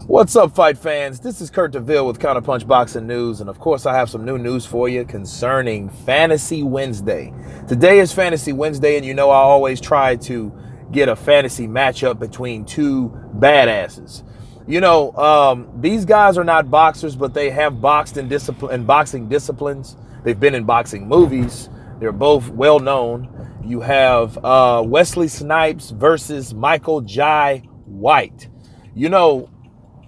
What's up, fight fans? This is Kurt DeVille with Counterpunch Boxing News, and of course I have some new news for you concerning Fantasy Wednesday. Today is Fantasy Wednesday, and you know I always try to get a fantasy matchup between two badasses. These guys are not boxers, but they have boxed in boxing disciplines. They've been in boxing movies. They're both well known. You have Wesley Snipes versus Michael Jai White.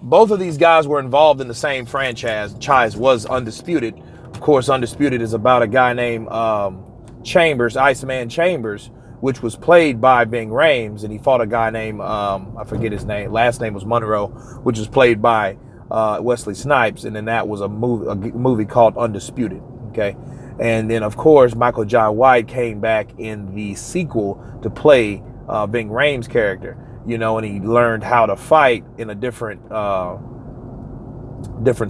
Both of these guys were involved in the same franchise. Was Undisputed. Of course, Undisputed is about a guy named Chambers, Iceman Chambers, which was played by Ving Rhames, and he fought a guy named, I forget his name, last name was Monroe, which was played by Wesley Snipes, and then that was a movie called Undisputed, okay? And then, of course, Michael Jai White came back in the sequel to play Ving Rhames' character. And he learned how to fight in a different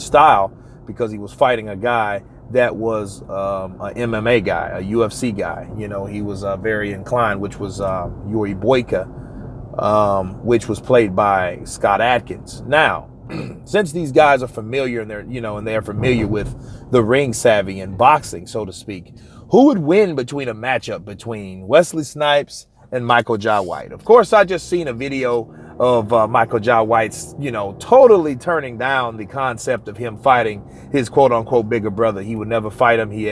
style because he was fighting a guy that was an MMA guy, a UFC guy. He was very inclined, which was Yuri Boyka, which was played by Scott Adkins. Now, since these guys are familiar and they're familiar with the ring savvy and boxing, so to speak, who would win between a matchup between Wesley Snipes and Michael Jai White? Of course, I just seen a video of Michael Jai White's, totally turning down the concept of him fighting his quote unquote bigger brother. He would never fight him. He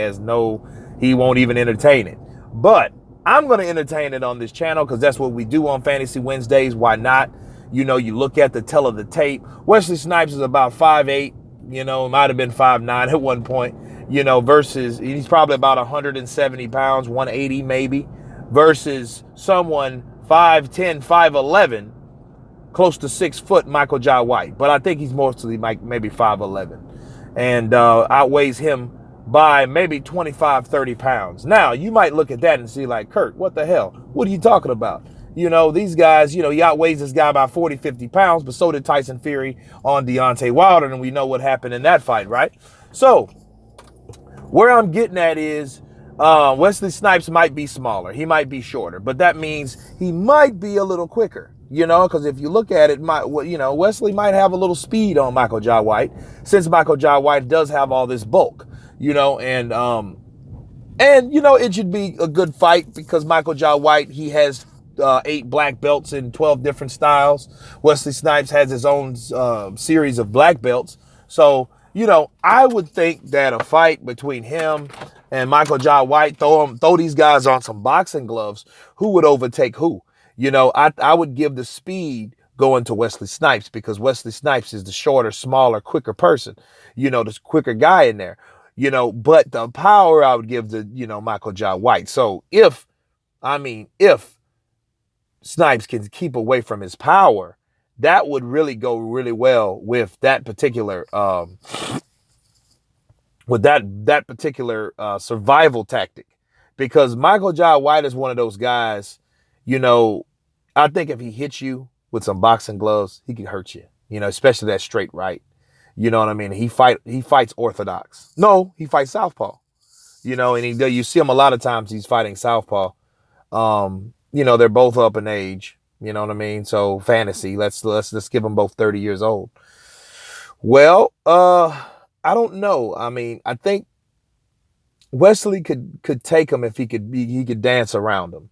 won't even entertain it. But I'm going to entertain it on this channel because that's what we do on Fantasy Wednesdays. Why not? You look at the tell of the tape. Wesley Snipes is about 5'8", might have been 5'9" at one point, versus he's probably about 170 pounds, 180 maybe, versus someone 5'10", 5'11", close to 6 foot, Michael Jai White. But I think he's mostly maybe 5'11", and outweighs him by maybe 25, 30 pounds. Now, you might look at that and see like, Kurt, what the hell? What are you talking about? These guys, he outweighs this guy by 40, 50 pounds, but so did Tyson Fury on Deontay Wilder, and we know what happened in that fight, right? So, where I'm getting at is, Wesley Snipes might be smaller. He might be shorter, but that means he might be a little quicker, because if you look at it, Wesley might have a little speed on Michael Jai White, since Michael Jai White does have all this bulk, and it should be a good fight because Michael Jai White, he has 8 black belts in 12 different styles. Wesley Snipes has his own series of black belts. So, I would think that a fight between him and Michael Jai White, throw these guys on some boxing gloves, who would overtake who? I would give the speed going to Wesley Snipes because Wesley Snipes is the shorter, smaller, quicker person, the quicker guy in there, but the power I would give to, Michael Jai White. So if Snipes can keep away from his power, that would really go really well with that particular survival tactic, because Michael Jai White is one of those guys, I think if he hits you with some boxing gloves, he can hurt you, especially that straight right. You know what I mean? He fights orthodox. No, he fights southpaw, and you see him a lot of times he's fighting southpaw. They're both up in age, you know what I mean? So fantasy, let's give them both 30 years old. Well, I don't know. I think Wesley could take him if he could dance around him.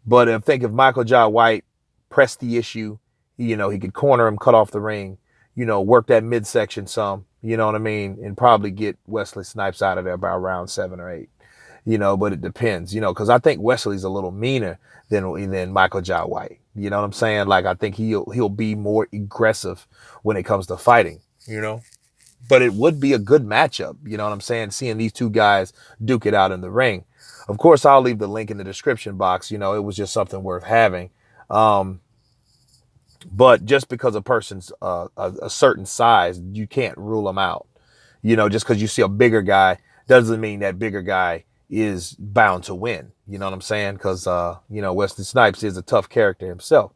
But I think if Michael Jai White pressed the issue, he could corner him, cut off the ring, work that midsection some, you know what I mean? And probably get Wesley Snipes out of there by round 7 or 8. But it depends, because I think Wesley's a little meaner than Michael Jai White. You know what I'm saying? Like, I think he'll be more aggressive when it comes to fighting, But it would be a good matchup, you know what I'm saying? Seeing these two guys duke it out in the ring. Of course, I'll leave the link in the description box. It was just something worth having. But just because a person's a certain size, you can't rule them out. Just because you see a bigger guy doesn't mean that bigger guy is bound to win. You know what I'm saying? Because, Wesley Snipes is a tough character himself.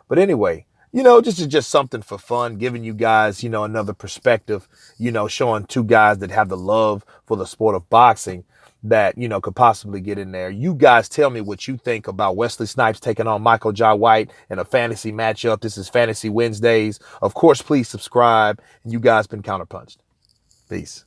But anyway, this is just something for fun, giving you guys, another perspective, showing two guys that have the love for the sport of boxing that, you know, could possibly get in there. You guys tell me what you think about Wesley Snipes taking on Michael Jai White in a fantasy matchup. This is Fantasy Wednesdays. Of course, please subscribe. And you guys been counterpunched. Peace.